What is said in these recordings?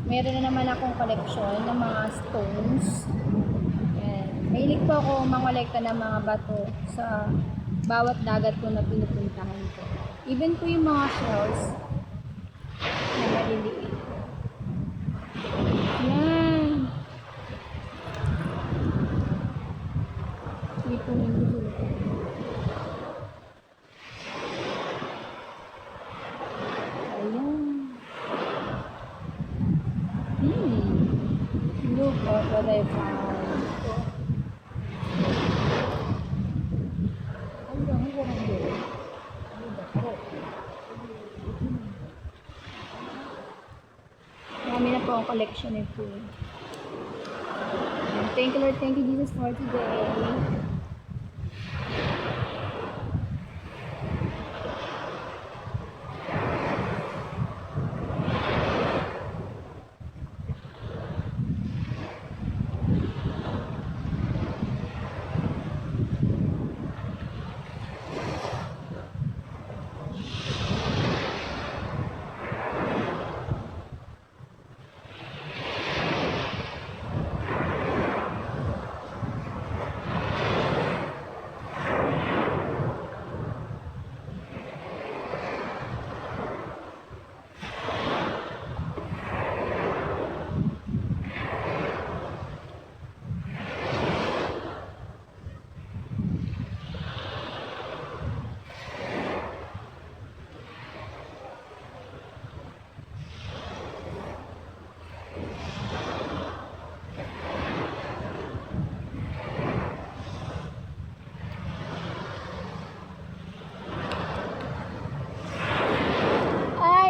Meron na naman akong collection ng mga stones. Ayan. Mahilig po ako mangolekta ng mga bato sa bawat dagat ko na pinupuntahan ko. Even po yung mga shells na maliliit. Yan. Dito nito sila. Ayan. Look at what I found. Marami na po ang collection nito. Thank you Lord, thank you Jesus for today.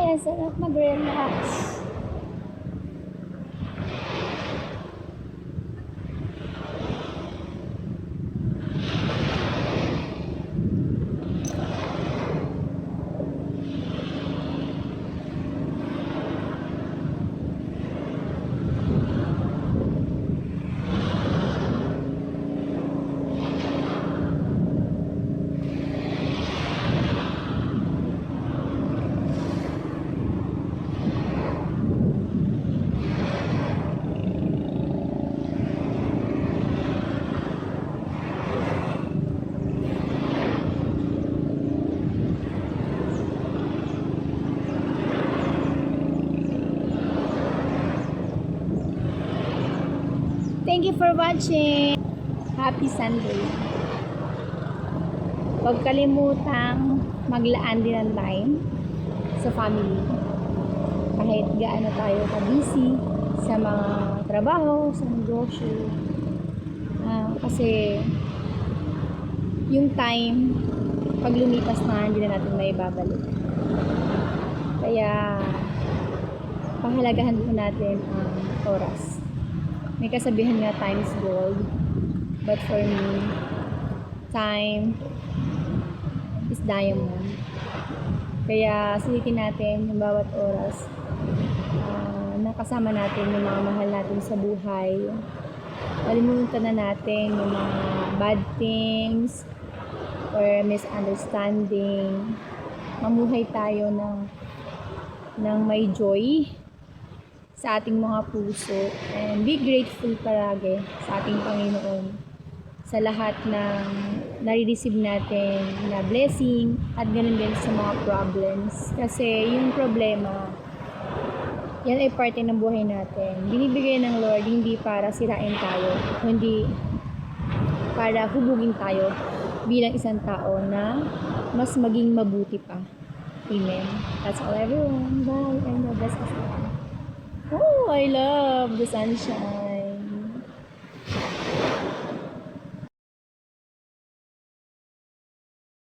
Ang sarap mag-relax. Thank you for watching. Happy Sunday. Huwag kalimutang maglaan din ng time sa family. Kahit gaano tayo ka-busy sa mga trabaho, sa negosyo. Kasi yung time, pag lumipas na, hindi na natin may babalik. Kaya, pahalagahan po natin ang oras. May kasabihan nga, time is gold. But for me, time is diamond. Kaya sulitin natin yung bawat oras. Nakasama natin yung mga mahal natin sa buhay. Kalimutan na natin yung mga bad things or misunderstanding. Mamuhay tayo ng may joy sa ating mga puso, and be grateful palagi sa ating Panginoon sa lahat ng nare-receive natin na blessing at ganoon din sa mga problems. Kasi yung problema, yan ay parte ng buhay natin. Binibigay ng Lord hindi para sirain tayo, kundi para hubugin tayo bilang isang tao na mas maging mabuti pa. Amen. That's all everyone. Bye and God bless us all. Oh, I love the sunshine.